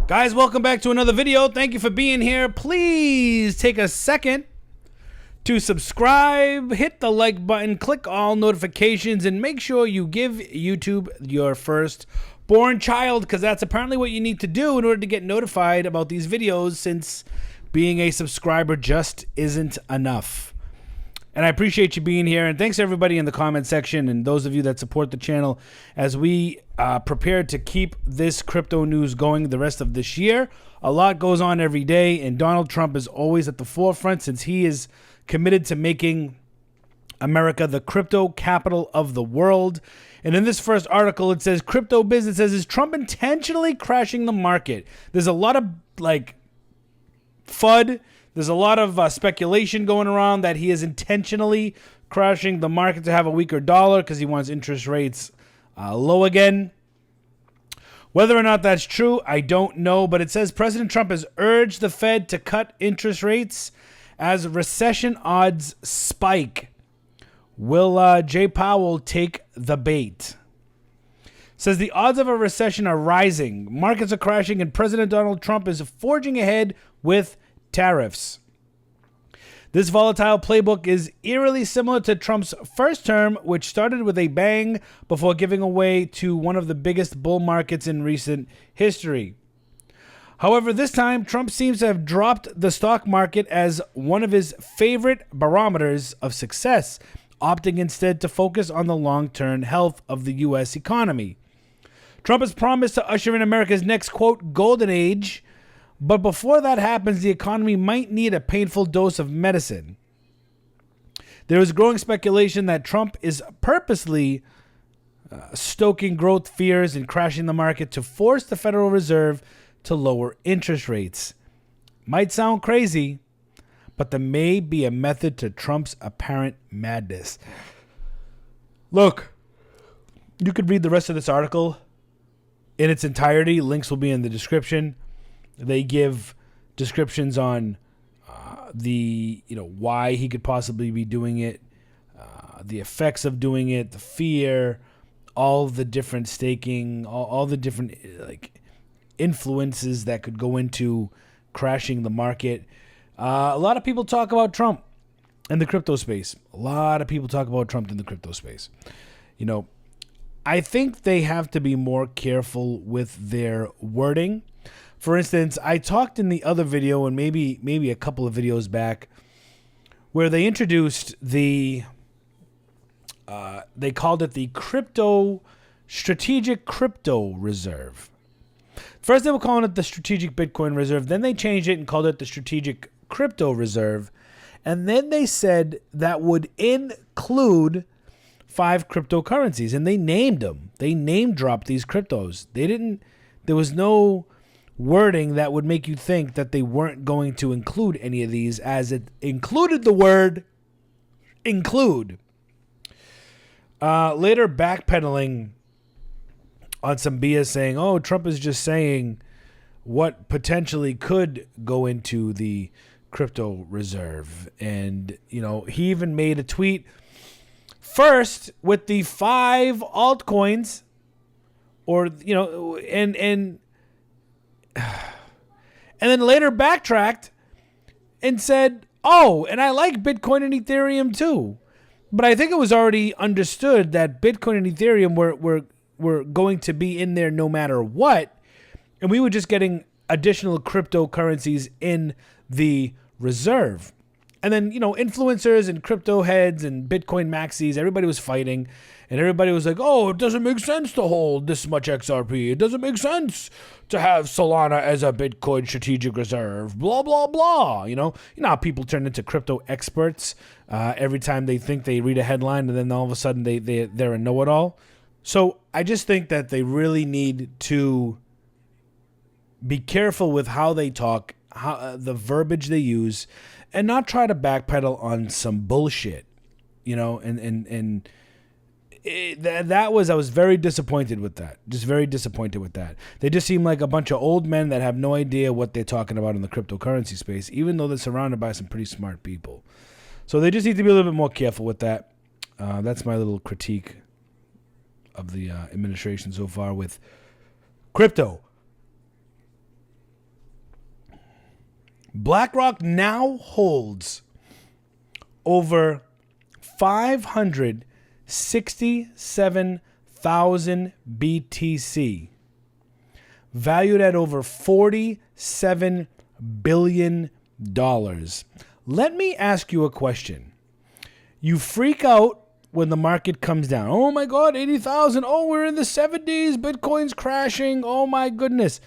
Guys, welcome back to another video. Thank you for being here. Please take a second to subscribe, hit the like button, click all notifications, and make sure you give YouTube your firstborn child, because that's apparently what you need to do in order to get notified about these videos, since being a subscriber just isn't enough. And I appreciate you being here, and thanks everybody in the comment section and those of you that support the channel as we prepare to keep this crypto news going the rest of this year. A lot goes on every day, and Donald Trump is always at the forefront since he is committed to making America the crypto capital of the world. And in this first article, it says, crypto business says, is Trump intentionally crashing the market? There's a lot of FUD. There's a lot of speculation going around that he is intentionally crashing the market to have a weaker dollar because he wants interest rates low again. Whether or not that's true, I don't know. But it says President Trump has urged the Fed to cut interest rates as recession odds spike. Will Jay Powell take the bait? Says the odds of a recession are rising. Markets are crashing, and President Donald Trump is forging ahead with tariffs. This volatile playbook is eerily similar to Trump's first term, which started with a bang before giving away to one of the biggest bull markets in recent history. However, this time, Trump seems to have dropped the stock market as one of his favorite barometers of success, opting instead to focus on the long-term health of the U.S. economy. Trump has promised to usher in America's next, quote, golden age. But before that happens, the economy might need a painful dose of medicine. There is growing speculation that Trump is purposely stoking growth fears and crashing the market to force the Federal Reserve to lower interest rates. Might sound crazy, but there may be a method to Trump's apparent madness. Look, you could read the rest of this article in its entirety. Links will be in the description. They give descriptions on why he could possibly be doing it, the effects of doing it, the fear, all the different staking, all the different influences that could go into crashing the market. A lot of people talk about Trump in the crypto space. I think they have to be more careful with their wording. For instance, I talked in the other video and maybe a couple of videos back where they introduced they called it the Strategic Crypto Reserve. First they were calling it the Strategic Bitcoin Reserve. Then they changed it and called it the Strategic Crypto Reserve. And then they said that would include 5 cryptocurrencies. And they named them. They name dropped these cryptos. There was no wording that would make you think that they weren't going to include any of these, as it included the word include. Later backpedaling on some BS saying, oh, Trump is just saying what potentially could go into the crypto reserve. And, he even made a tweet first with the 5 altcoins and then later backtracked and said, oh, and I like Bitcoin and Ethereum too. But I think it was already understood that Bitcoin and Ethereum were going to be in there no matter what. And we were just getting additional cryptocurrencies in the reserve. And then, influencers and crypto heads and Bitcoin maxis, everybody was fighting. And everybody was like, oh, it doesn't make sense to hold this much XRP. It doesn't make sense to have Solana as a Bitcoin strategic reserve. Blah, blah, blah. You know how people turn into crypto experts every time they think they read a headline and then all of a sudden they're a know-it-all. So I just think that they really need to be careful with how they talk, how the verbiage they use, and not try to backpedal on some bullshit, I was very disappointed with that. Just very disappointed with that. They just seem like a bunch of old men that have no idea what they're talking about in the cryptocurrency space, even though they're surrounded by some pretty smart people. So they just need to be a little bit more careful with that. That's my little critique of the administration so far with crypto. BlackRock now holds over 567,000 BTC, valued at over $47 billion. Let me ask you a question. You freak out when the market comes down. Oh my God, 80,000. Oh, we're in the 70s. Bitcoin's crashing. Oh my goodness.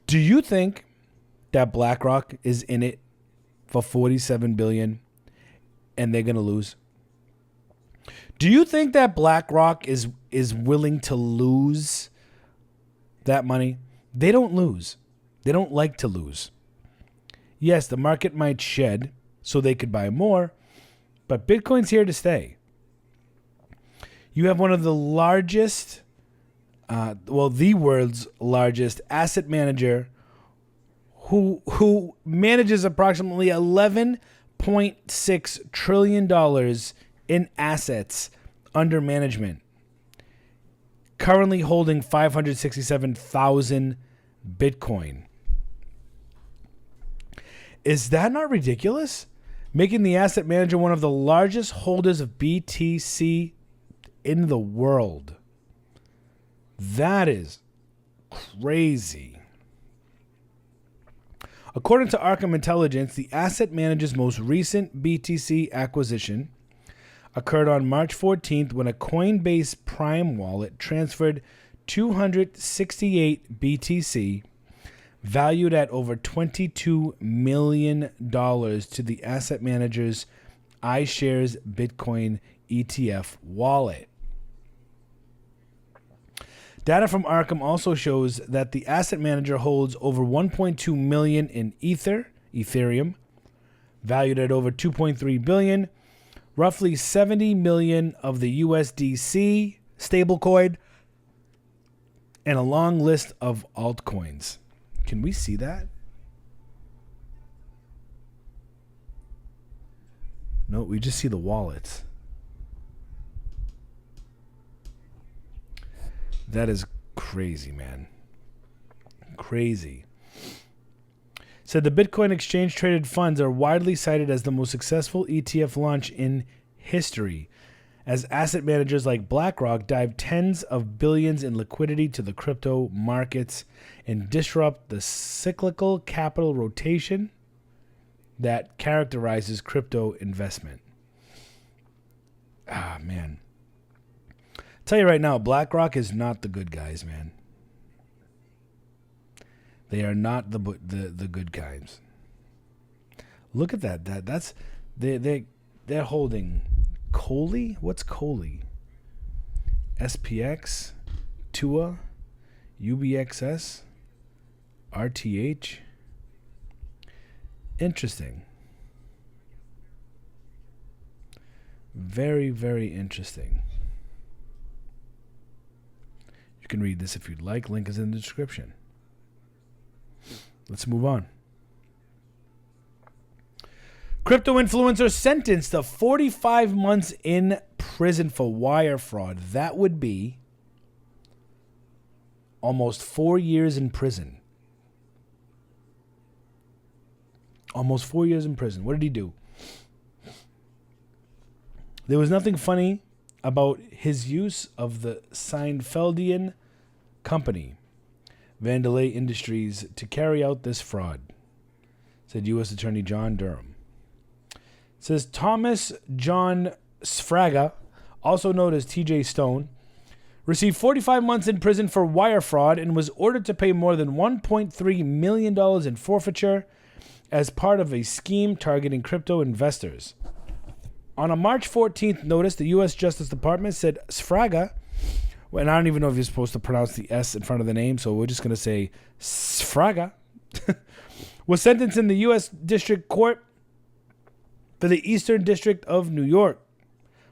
Do you think that BlackRock is in it for $47 billion and they're going to lose? Do you think that BlackRock is willing to lose that money? They don't lose. They don't like to lose. Yes, the market might shed so they could buy more, but Bitcoin's here to stay. You have one of the largest, the world's largest asset manager who manages approximately $11.6 trillion in assets under management, currently holding 567,000 Bitcoin. Is that not ridiculous? Making the asset manager one of the largest holders of BTC in the world. That is crazy. According to Arkham Intelligence, the asset manager's most recent BTC acquisition occurred on March 14th when a Coinbase Prime wallet transferred 268 BTC, valued at over $22 million, to the asset manager's iShares Bitcoin ETF wallet. Data from Arkham also shows that the asset manager holds over 1.2 million in Ethereum, valued at over 2.3 billion, roughly 70 million of the USDC stablecoin, and a long list of altcoins. Can we see that? No, we just see the wallets. That is crazy, man. Crazy. Said the Bitcoin exchange traded funds are widely cited as the most successful ETF launch in history, as asset managers like BlackRock dive tens of billions in liquidity to the crypto markets and disrupt the cyclical capital rotation that characterizes crypto investment. Ah, man. Tell you right now, BlackRock is not the good guys, man. They are not the good guys. Look at that. That's they're holding Coley. What's Coley? SPX, TUA, UBXS, RTH. Interesting. Very, very interesting. You can read this if you'd like. Link is in the description. Let's move on. Crypto influencer sentenced to 45 months in prison for wire fraud. That would be almost 4 years in prison. Almost 4 years in prison. What did he do? There was nothing funny about his use of the Seinfeldian company, Vandalay Industries, to carry out this fraud, said U.S. Attorney John Durham. It says Thomas John Sfraga, also known as TJ Stone, received 45 months in prison for wire fraud and was ordered to pay more than $1.3 million in forfeiture as part of a scheme targeting crypto investors. On a March 14th notice, the U.S. Justice Department said Sfraga, and I don't even know if you're supposed to pronounce the S in front of the name, so we're just going to say Sfraga, was sentenced in the U.S. District Court for the Eastern District of New York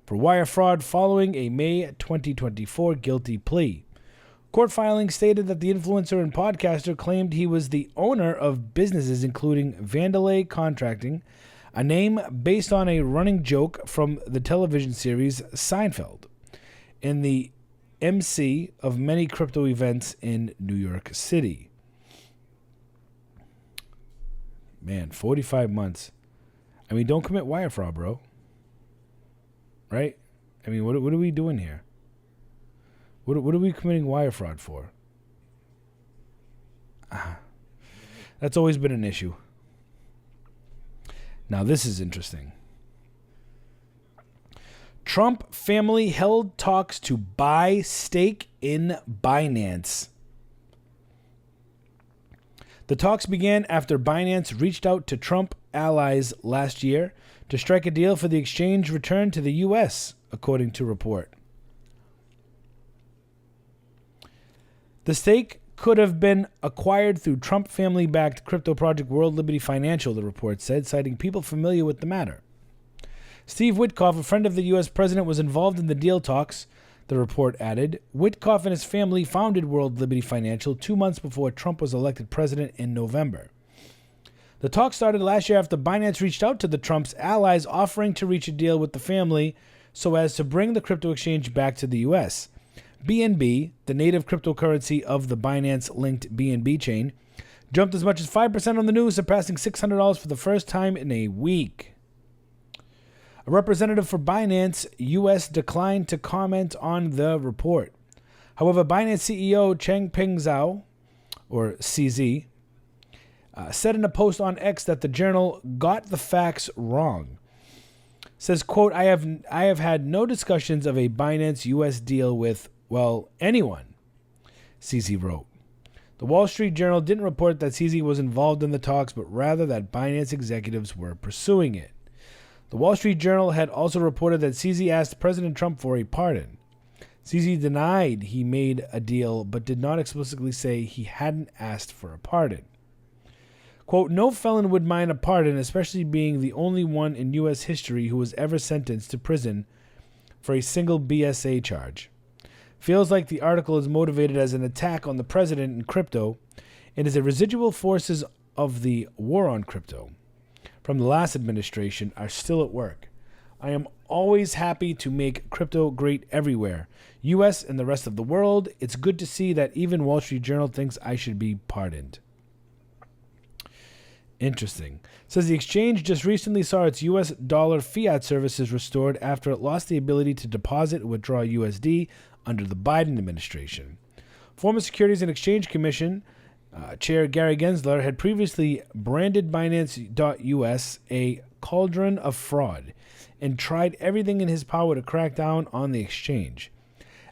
for wire fraud following a May 2024 guilty plea. Court filing stated that the influencer and podcaster claimed he was the owner of businesses including Vandalay Contracting, a name based on a running joke from the television series Seinfeld, and the MC of many crypto events in New York City. Man, 45 months. I mean, don't commit wire fraud, bro. Right? I mean, what are we doing here? What are we committing wire fraud for? That's always been an issue. Now, this is interesting. Trump family held talks to buy stake in Binance. The talks began after Binance reached out to Trump allies last year to strike a deal for the exchange return to the U.S., according to report. The stake could have been acquired through Trump family-backed crypto project World Liberty Financial, the report said, citing people familiar with the matter. Steve Witkoff, a friend of the U.S. president, was involved in the deal talks, the report added. Witkoff and his family founded World Liberty Financial 2 months before Trump was elected president in November. The talks started last year after Binance reached out to the Trump's allies offering to reach a deal with the family so as to bring the crypto exchange back to the U.S. BNB, the native cryptocurrency of the Binance-linked BNB chain, jumped as much as 5% on the news, surpassing $600 for the first time in a week. A representative for Binance U.S. declined to comment on the report. However, Binance CEO Changpeng Zhao, or CZ, said in a post on X that the journal got the facts wrong. Says, quote, I have had no discussions of a Binance U.S. deal with, well, anyone, CZ wrote. The Wall Street Journal didn't report that CZ was involved in the talks, but rather that Binance executives were pursuing it. The Wall Street Journal had also reported that CZ asked President Trump for a pardon. CZ denied he made a deal, but did not explicitly say he hadn't asked for a pardon. Quote, no felon would mind a pardon, especially being the only one in U.S. history who was ever sentenced to prison for a single BSA charge. Feels like the article is motivated as an attack on the president and crypto, and is a residual forces of the war on crypto from the last administration are still at work. I am always happy to make crypto great everywhere, U.S. and the rest of the world. It's good to see that even Wall Street Journal thinks I should be pardoned. Interesting. Says the exchange just recently saw its U.S. dollar fiat services restored after it lost the ability to deposit and withdraw USD under the Biden administration. Former Securities and Exchange Commission Chair Gary Gensler had previously branded Binance.US a cauldron of fraud and tried everything in his power to crack down on the exchange.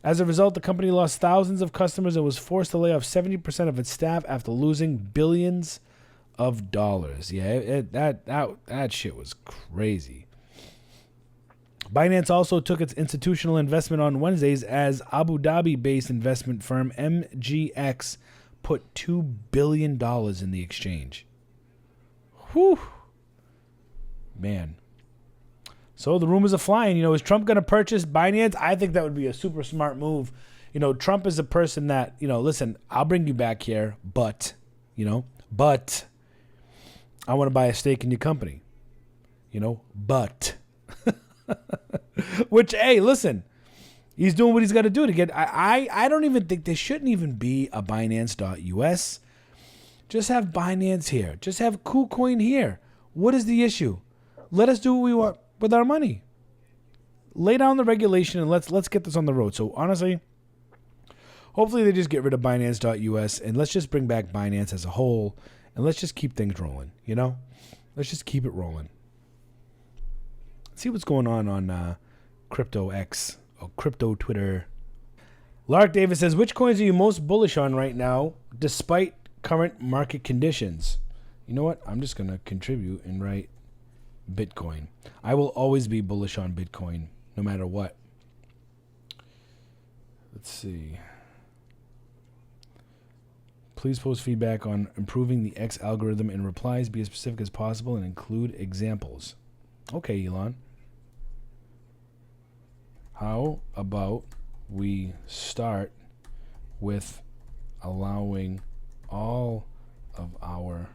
As a result, the company lost thousands of customers and was forced to lay off 70% of its staff after losing billions of dollars. Yeah, that shit was crazy. Binance also took its institutional investment on Wednesdays as Abu Dhabi-based investment firm MGX put $2 billion in the exchange. Whew. Man. So the rumors are flying. Is Trump going to purchase Binance? I think that would be a super smart move. Trump is a person that, listen, I'll bring you back here, but I want to buy a stake in your company. But. Which, hey, listen, he's doing what he's got to do to get. I don't even think there shouldn't even be a Binance.us. Just have Binance here. Just have KuCoin here. What is the issue? Let us do what we want with our money. Lay down the regulation and let's get this on the road. So honestly, hopefully they just get rid of Binance.us and let's just bring back Binance as a whole and let's just keep things rolling. Let's just keep it rolling. See what's going on Crypto X or Crypto Twitter. Lark Davis says, which coins are you most bullish on right now despite current market conditions? You know what? I'm just going to contribute and write Bitcoin. I will always be bullish on Bitcoin no matter what. Let's see. Please post feedback on improving the X algorithm in replies. Be as specific as possible and include examples. Okay, Elon. How about we start with allowing all of our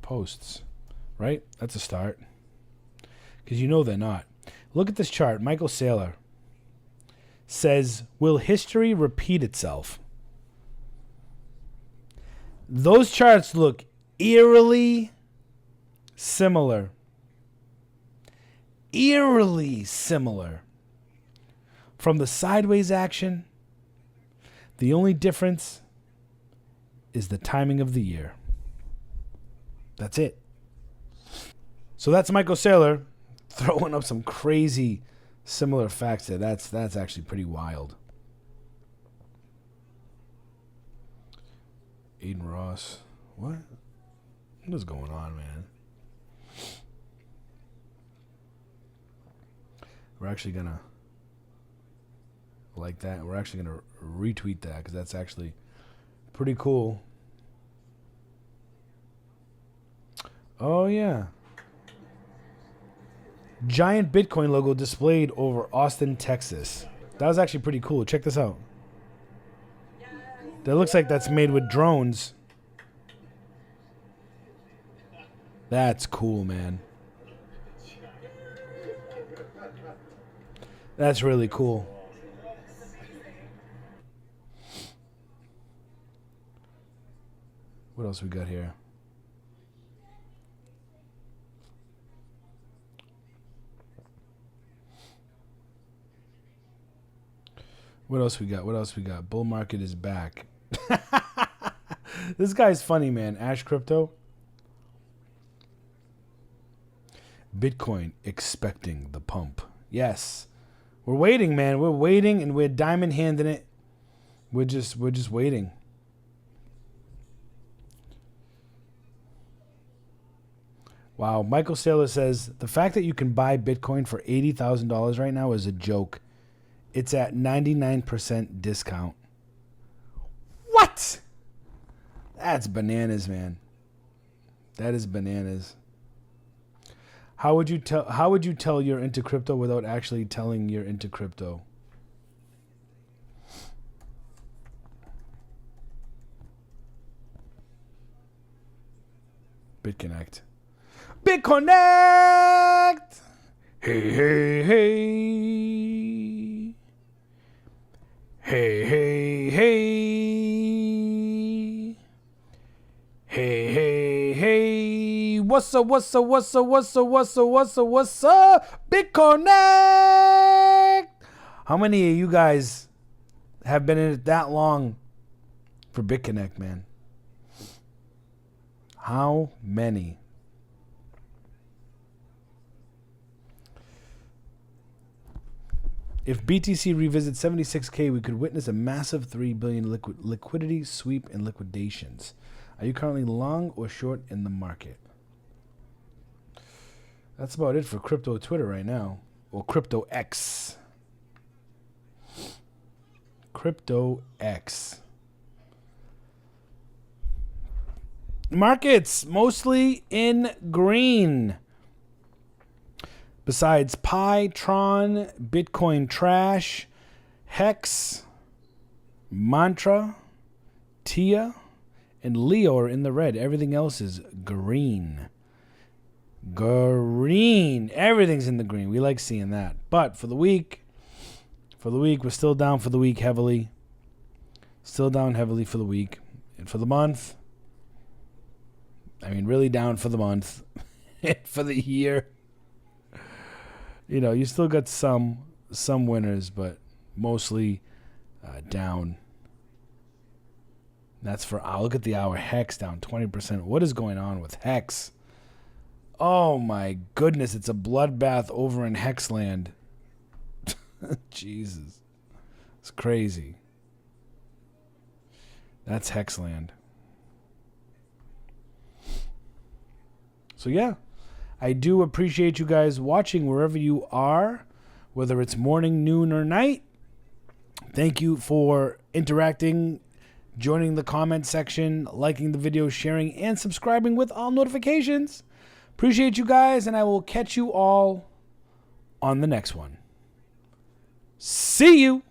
posts, right? That's a start. Because they're not. Look at this chart. Michael Saylor says, will history repeat itself? Those charts look eerily similar. Eerily similar. From the sideways action, the only difference is the timing of the year. That's it. So that's Michael Saylor throwing up some crazy similar facts there. That's actually pretty wild. Aiden Ross. What is going on, man? We're actually going to like that. We're actually going to retweet that because that's actually pretty cool. Oh, yeah. Giant Bitcoin logo displayed over Austin, Texas. That was actually pretty cool. Check this out. That looks like that's made with drones. That's cool, man. That's really cool. What else we got here? What else we got? Bull market is back. This guy's funny, man. Ash Crypto. Bitcoin expecting the pump. Yes. We're waiting, man. We're waiting and we're diamond handing it. We're just waiting. Wow. Michael Saylor says the fact that you can buy Bitcoin for $80,000 right now is a joke. It's at 99% discount. What? That's bananas, man. That is bananas. How would you tell you're into crypto without actually telling you're into crypto? BitConnect. BitConnect! Hey, hey, hey. Hey, hey, hey. Hey, hey, hey. What's up, what's up, what's up, what's up, what's up, what's up, what's up? BitConnect! How many of you guys have been in it that long for BitConnect, man? How many? If BTC revisits 76K, we could witness a massive $3 billion liquidity sweep and liquidations. Are you currently long or short in the market? That's about it for crypto Twitter right now. Or Crypto X. Crypto X. Markets mostly in green. Besides Pi, Tron, Bitcoin Trash, Hex, Mantra, Tia, and Leo are in the red. Everything else is green. Green. Everything's in the green. We like seeing that. But for the week, we're still down for the week heavily. Still down heavily for the week. And for the month, I mean, really down for the month. For the year. You know, you still got some winners, but mostly down. That's for hour. Look at the hour. Hex down 20%. What is going on with Hex? Oh my goodness, it's a bloodbath over in Hexland. Jesus. It's crazy. That's Hexland. So yeah. I do appreciate you guys watching wherever you are, whether it's morning, noon, or night. Thank you for interacting, joining the comment section, liking the video, sharing, and subscribing with all notifications. Appreciate you guys, and I will catch you all on the next one. See you.